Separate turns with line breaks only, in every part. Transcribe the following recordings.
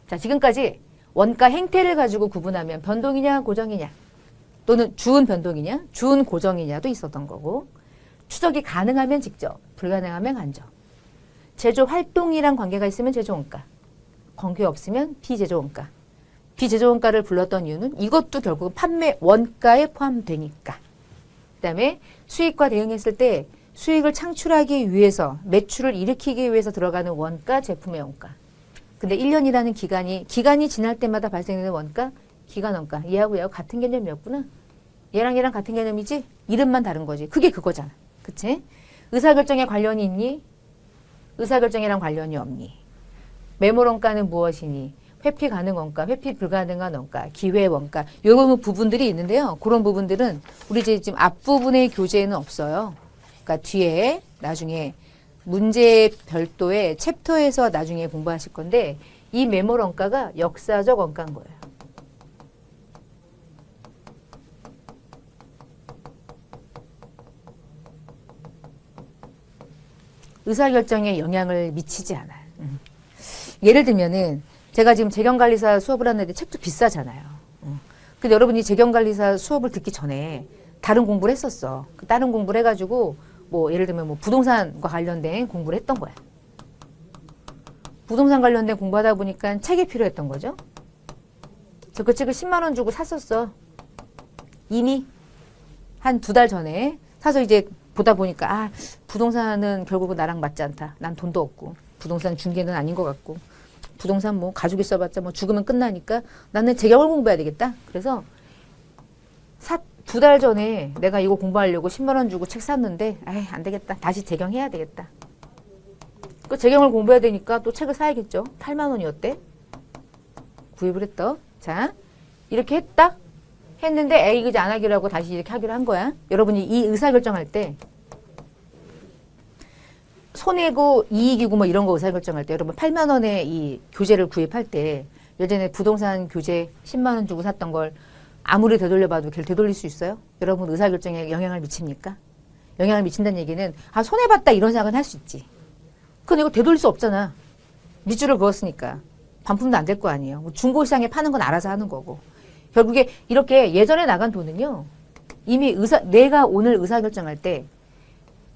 자, 지금까지 원가 행태를 가지고 구분하면 변동이냐 고정이냐 또는 주은 변동이냐 주은 고정이냐도 있었던 거고 추적이 가능하면 직접, 불가능하면 간접. 제조 활동이랑 관계가 있으면 제조 원가, 관계 없으면 비제조 원가. 비제조 원가를 불렀던 이유는 이것도 결국은 판매 원가에 포함되니까. 그 다음에 수익과 대응했을 때 수익을 창출하기 위해서 매출을 일으키기 위해서 들어가는 원가, 제품의 원가. 근데 1년이라는 기간이 지날 때마다 발생되는 원가, 기간 원가. 얘하고 같은 개념이었구나. 얘랑 같은 개념이지? 이름만 다른 거지. 그게 그거잖아. 그치? 의사결정에 관련이 있니? 의사결정이랑 관련이 없니? 매몰 원가는 무엇이니? 회피 가능 원가, 회피 불가능한 원가, 기회 원가. 이런 부분들이 있는데요. 그런 부분들은 우리 지금 앞부분의 교재에는 없어요. 그러니까 뒤에 나중에 문제 별도의 챕터에서 나중에 공부하실 건데 이 매몰 원가가 역사적 원가인 거예요. 의사결정에 영향을 미치지 않아요. 예를 들면은 제가 지금 재경관리사 수업을 하는데 책도 비싸잖아요. 근데 여러분이 재경관리사 수업을 듣기 전에 다른 공부를 했었어. 다른 공부를 해가지고 뭐 예를 들면 뭐 부동산과 관련된 공부를 했던 거야. 부동산 관련된 공부하다 보니까 책이 필요했던 거죠. 그래서 그 책을 10만 원 주고 샀었어. 이미 한 2달 전에 사서 이제 보다 보니까 아 부동산은 결국은 나랑 맞지 않다. 난 돈도 없고 부동산 중개는 아닌 것 같고 부동산 뭐 가지고 있어봤자 뭐 죽으면 끝나니까 나는 재경을 공부해야 되겠다. 그래서 2달 전에 내가 이거 공부하려고 10만 원 주고 책 샀는데 에이 안 되겠다. 다시 재경해야 되겠다. 그 재경을 공부해야 되니까 또 책을 사야겠죠. 8만 원이었대. 구입을 했다. 자 이렇게 했다. 했는데 에이 이거 안 하기로 하고 다시 이렇게 하기로 한 거야. 여러분이 이 의사결정할 때 손해고 이익이고 뭐 이런 거 의사결정할 때 여러분 8만 원에 이 교재를 구입할 때 예전에 부동산 교재 10만 원 주고 샀던 걸 아무리 되돌려봐도 걔를 되돌릴 수 있어요? 여러분 의사결정에 영향을 미칩니까? 영향을 미친다는 얘기는 아 손해봤다 이런 생각은 할 수 있지. 근데 이거 되돌릴 수 없잖아. 밑줄을 그었으니까. 반품도 안 될 거 아니에요. 뭐 중고시장에 파는 건 알아서 하는 거고. 결국에 이렇게 예전에 나간 돈은요. 이미 내가 오늘 의사결정할 때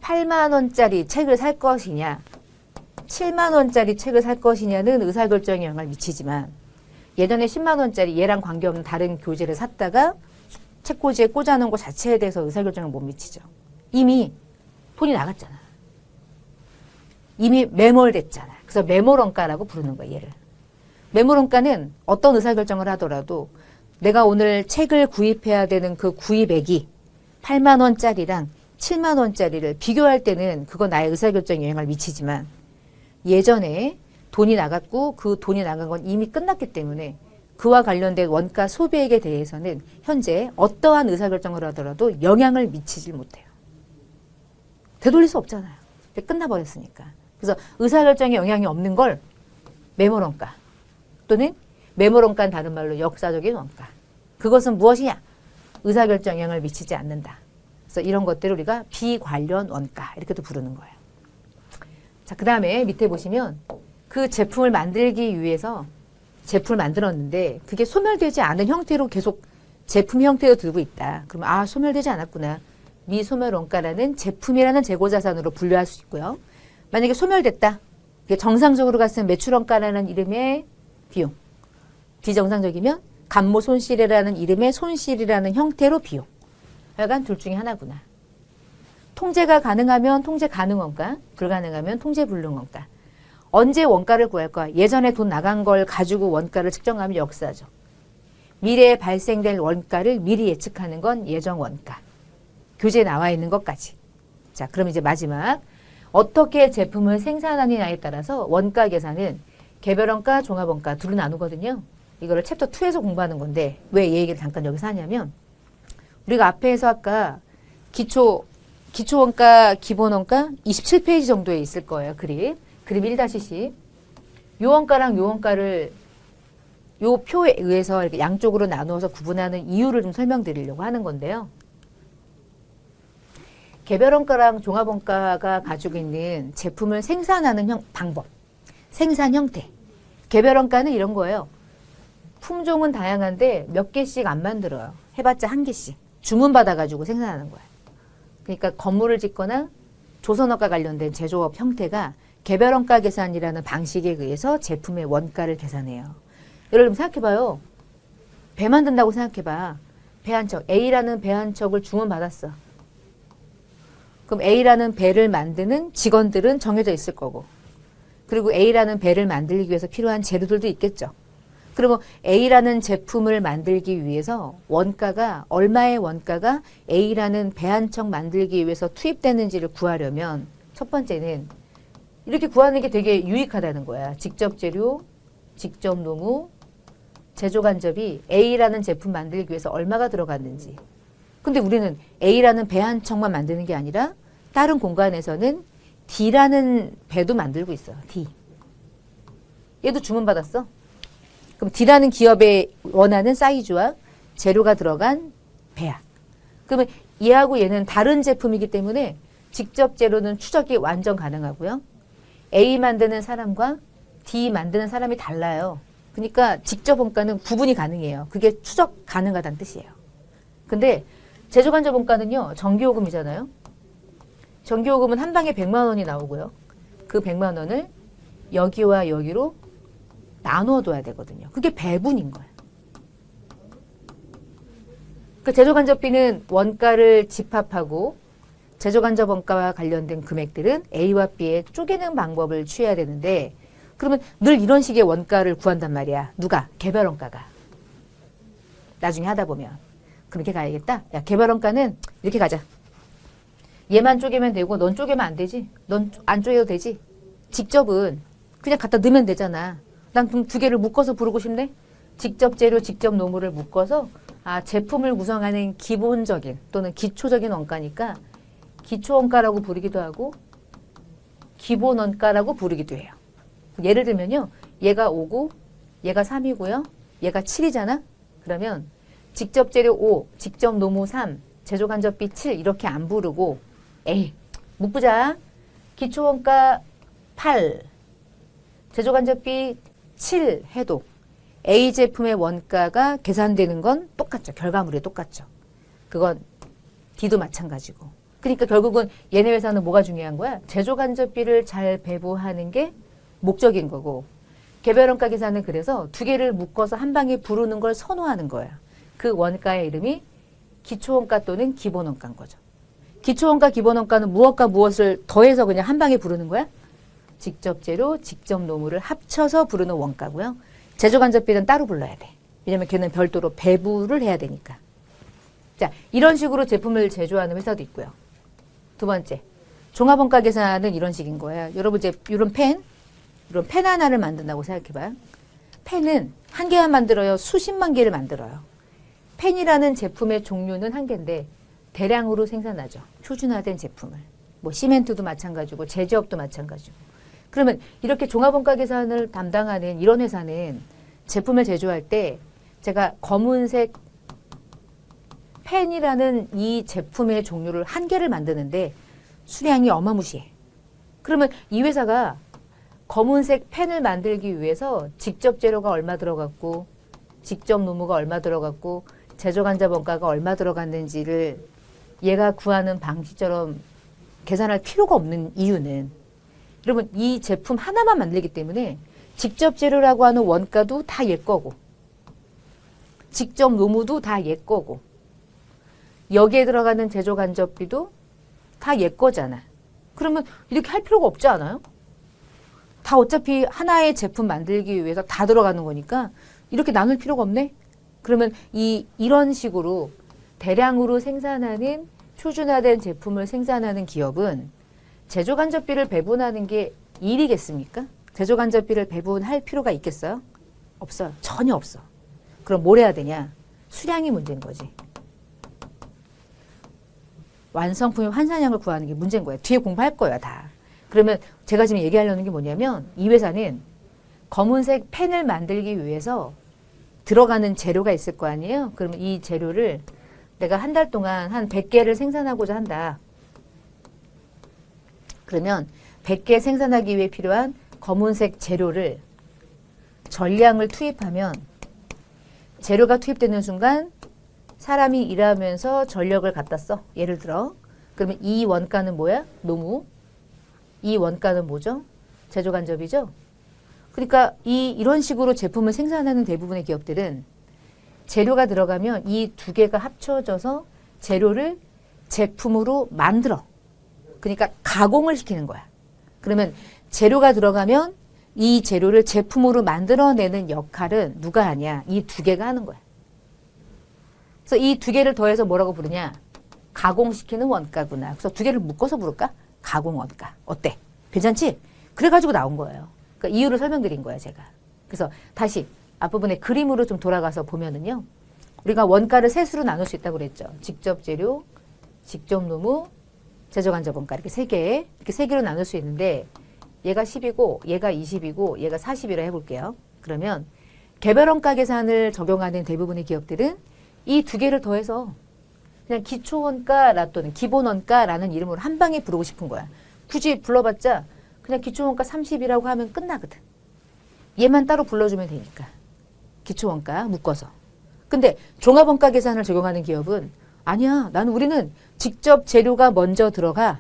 8만 원짜리 책을 살 것이냐 7만 원짜리 책을 살 것이냐는 의사결정에 영향을 미치지만 예전에 10만 원짜리 얘랑 관계없는 다른 교재를 샀다가 책꽂이에 꽂아놓은 것 자체에 대해서 의사결정을 못 미치죠. 이미 돈이 나갔잖아. 이미 매몰됐잖아. 그래서 매몰원가라고 부르는 거야. 얘를. 매몰원가는 어떤 의사결정을 하더라도 내가 오늘 책을 구입해야 되는 그 구입액이 8만 원짜리랑 7만 원짜리를 비교할 때는 그거 나의 의사결정에 영향을 미치지만 예전에 돈이 나갔고 그 돈이 나간 건 이미 끝났기 때문에 그와 관련된 원가 소비액에 대해서는 현재 어떠한 의사결정을 하더라도 영향을 미치질 못해요. 되돌릴 수 없잖아요. 끝나버렸으니까. 그래서 의사결정에 영향이 없는 걸 매몰원가 또는 매몰원가는 다른 말로 역사적인 원가. 그것은 무엇이냐? 의사결정에 영향을 미치지 않는다. 그래서 이런 것들을 우리가 비관련 원가 이렇게도 부르는 거예요. 자, 그 다음에 밑에 보시면 그 제품을 만들기 위해서 제품을 만들었는데 그게 소멸되지 않은 형태로 계속 제품 형태로 들고 있다. 그러면 아 소멸되지 않았구나. 미소멸 원가라는 제품이라는 재고자산으로 분류할 수 있고요. 만약에 소멸됐다. 그게 정상적으로 갔으면 매출 원가라는 이름의 비용. 비정상적이면 감모 손실이라는 이름의 손실이라는 형태로 비용. 하여간 둘 중에 하나구나. 통제가 가능하면 통제 가능 원가, 불가능하면 통제 불능 원가. 언제 원가를 구할 거야? 예전에 돈 나간 걸 가지고 원가를 측정하면 역사죠. 미래에 발생될 원가를 미리 예측하는 건 예정 원가. 교재에 나와 있는 것까지. 자, 그럼 이제 마지막. 어떻게 제품을 생산하느냐에 따라서 원가 계산은 개별원가, 종합원가 둘로 나누거든요. 이거를 챕터 2에서 공부하는 건데 왜 이 얘기를 잠깐 여기서 하냐면 우리가 앞에서 아까 기초원가, 기본원가 27페이지 정도에 있을 거예요. 그림 1-10. 요 원가랑 요 원가를 요 표에 의해서 이렇게 양쪽으로 나누어서 구분하는 이유를 좀 설명드리려고 하는 건데요. 개별원가랑 종합원가가 가지고 있는 제품을 생산하는 방법, 생산 형태, 개별원가는 이런 거예요. 품종은 다양한데 몇 개씩 안 만들어요. 해봤자 한 개씩. 주문받아가지고 생산하는 거야. 그러니까 건물을 짓거나 조선업과 관련된 제조업 형태가 개별원가 계산이라는 방식에 의해서 제품의 원가를 계산해요. 여러분 생각해봐요. 배 만든다고 생각해봐. 배 한 척, A라는 배 한 척을 주문받았어. 그럼 A라는 배를 만드는 직원들은 정해져 있을 거고, 그리고 A라는 배를 만들기 위해서 필요한 재료들도 있겠죠. 그러면 A라는 제품을 만들기 위해서 원가가, 얼마의 원가가 A라는 배 한 척 만들기 위해서 투입되는지를 구하려면 첫 번째는 이렇게 구하는 게 되게 유익하다는 거야. 직접 재료, 직접 노무, 제조 간접이 A라는 제품 만들기 위해서 얼마가 들어갔는지. 근데 우리는 A라는 배 한 척만 만드는 게 아니라 다른 공간에서는 D라는 배도 만들고 있어. D. 얘도 주문받았어. 그럼 D라는 기업에 원하는 사이즈와 재료가 들어간 배야. 그러면 얘하고 얘는 다른 제품이기 때문에 직접 재료는 추적이 완전 가능하고요. A 만드는 사람과 D 만드는 사람이 달라요. 그러니까 직접 원가는 구분이 가능해요. 그게 추적 가능하다는 뜻이에요. 근데 제조간접 원가는요, 전기요금이잖아요. 전기요금은 한 방에 100만 원이 나오고요. 그 100만 원을 여기와 여기로 나눠둬야 되거든요. 그게 배분인 거예요. 그 제조간접비는 원가를 집합하고 제조간접 원가와 관련된 금액들은 A와 B에 쪼개는 방법을 취해야 되는데, 그러면 늘 이런 식의 원가를 구한단 말이야. 누가? 개별원가가. 나중에 하다 보면. 그렇게 가야겠다. 야, 개별원가는 이렇게 가자. 얘만 쪼개면 되고 넌 쪼개면 안 되지. 넌 안 쪼개도 되지. 직접은 그냥 갖다 넣으면 되잖아. 난 그럼 두 개를 묶어서 부르고 싶네. 직접 재료, 직접 노무를 묶어서 제품을 구성하는 기본적인 또는 기초적인 원가니까 기초원가라고 부르기도 하고 기본원가라고 부르기도 해요. 예를 들면요. 얘가 5고 얘가 3이고요. 얘가 7이잖아. 그러면 직접 재료 5, 직접 노무 3, 제조간접비 7 이렇게 안 부르고 에이, 묶자. 기초원가 8, 제조간접비 7 해도 A 제품의 원가가 계산되는 건 똑같죠. 결과물이 똑같죠. 그건 D도 마찬가지고. 그러니까 결국은 얘네 회사는 뭐가 중요한 거야? 제조간접비를 잘 배부하는 게 목적인 거고, 개별원가 계산은 그래서 두 개를 묶어서 한 방에 부르는 걸 선호하는 거야. 그 원가의 이름이 기초원가 또는 기본원가인 거죠. 기초원가, 기본원가는 무엇과 무엇을 더해서 그냥 한 방에 부르는 거야? 직접 재료, 직접 노무를 합쳐서 부르는 원가고요. 제조간접비는 따로 불러야 돼. 왜냐면 걔는 별도로 배부를 해야 되니까. 자, 이런 식으로 제품을 제조하는 회사도 있고요. 두 번째, 종합원가 계산은 이런 식인 거예요. 여러분 이제 이런 펜 하나를 만든다고 생각해봐요. 펜은 한 개만 만들어요? 수십만 개를 만들어요? 펜이라는 제품의 종류는 한 개인데 대량으로 생산하죠. 표준화된 제품을. 뭐 시멘트도 마찬가지고 제조업도 마찬가지고. 그러면 이렇게 종합원가 계산을 담당하는 이런 회사는 제품을 제조할 때 제가 검은색 펜이라는 이 제품의 종류를 한 개를 만드는데 수량이 어마무시해. 그러면 이 회사가 검은색 펜을 만들기 위해서 직접 재료가 얼마 들어갔고 직접 노무가 얼마 들어갔고 제조간접 원가가 얼마 들어갔는지를 얘가 구하는 방식처럼 계산할 필요가 없는 이유는, 여러분 이 제품 하나만 만들기 때문에 직접 재료라고 하는 원가도 다 얘 거고 직접 노무도 다 얘 거고 여기에 들어가는 제조간접비도 다 얘 거잖아. 그러면 이렇게 할 필요가 없지 않아요? 다 어차피 하나의 제품 만들기 위해서 다 들어가는 거니까 이렇게 나눌 필요가 없네? 그러면 이런 식으로 대량으로 생산하는 표준화된 제품을 생산하는 기업은 제조간접비를 배분하는 게 일이겠습니까? 제조간접비를 배분할 필요가 있겠어요? 없어요. 전혀 없어. 그럼 뭘 해야 되냐? 수량이 문제인 거지. 완성품의 환산량을 구하는 게 문제인 거예요. 뒤에 공부할 거예요, 다. 그러면 제가 지금 얘기하려는 게 뭐냐면 이 회사는 검은색 펜을 만들기 위해서 들어가는 재료가 있을 거 아니에요? 그러면 이 재료를 내가 한 달 동안 한 100개를 생산하고자 한다. 그러면 100개 생산하기 위해 필요한 검은색 재료를 전량을 투입하면 재료가 투입되는 순간 사람이 일하면서 전력을 갖다 써. 예를 들어. 그러면 이 원가는 뭐야? 노무. 이 원가는 뭐죠? 제조 간접이죠. 그러니까 이런 식으로 제품을 생산하는 대부분의 기업들은 재료가 들어가면 이 두 개가 합쳐져서 재료를 제품으로 만들어. 그러니까 가공을 시키는 거야. 그러면 재료가 들어가면 이 재료를 제품으로 만들어내는 역할은 누가 하냐? 이 두 개가 하는 거야. 그래서 이 두 개를 더해서 뭐라고 부르냐? 가공시키는 원가구나. 그래서 두 개를 묶어서 부를까? 가공 원가. 어때? 괜찮지? 그래가지고 나온 거예요. 그러니까 이유를 설명드린 거야, 제가. 그래서 다시 앞부분에 그림으로 좀 돌아가서 보면은요. 우리가 원가를 셋으로 나눌 수 있다고 그랬죠. 직접 재료, 직접 노무, 제조 간접 원가 이렇게 세 개로 나눌 수 있는데 얘가 10이고 얘가 20이고 얘가 40이라 해볼게요. 그러면 개별 원가 계산을 적용하는 대부분의 기업들은 이 두 개를 더해서 그냥 기초 원가 또는 기본 원가라는 이름으로 한 방에 부르고 싶은 거야. 굳이 불러봤자 그냥 기초 원가 30이라고 하면 끝나거든. 얘만 따로 불러주면 되니까. 기초 원가 묶어서. 근데 종합 원가 계산을 적용하는 기업은 아니야. 우리는 직접 재료가 먼저 들어가.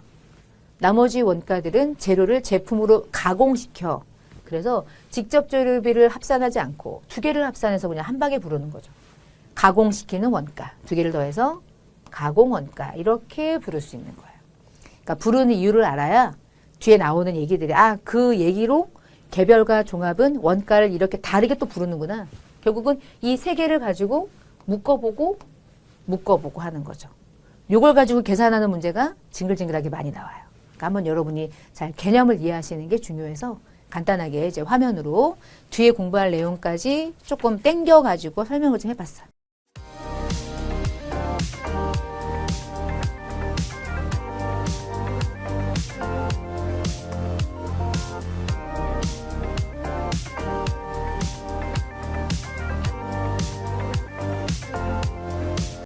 나머지 원가들은 재료를 제품으로 가공시켜. 그래서 직접 재료비를 합산하지 않고 두 개를 합산해서 그냥 한 방에 부르는 거죠. 가공시키는 원가. 두 개를 더해서 가공 원가. 이렇게 부를 수 있는 거예요. 그러니까 부르는 이유를 알아야 뒤에 나오는 얘기들이 그 얘기로 개별과 종합은 원가를 이렇게 다르게 또 부르는구나. 결국은 이 세 개를 가지고 묶어보고 하는 거죠. 요걸 가지고 계산하는 문제가 징글징글하게 많이 나와요. 그러니까 한번 여러분이 잘 개념을 이해하시는 게 중요해서 간단하게 이제 화면으로 뒤에 공부할 내용까지 조금 땡겨가지고 설명을 좀 해봤어요.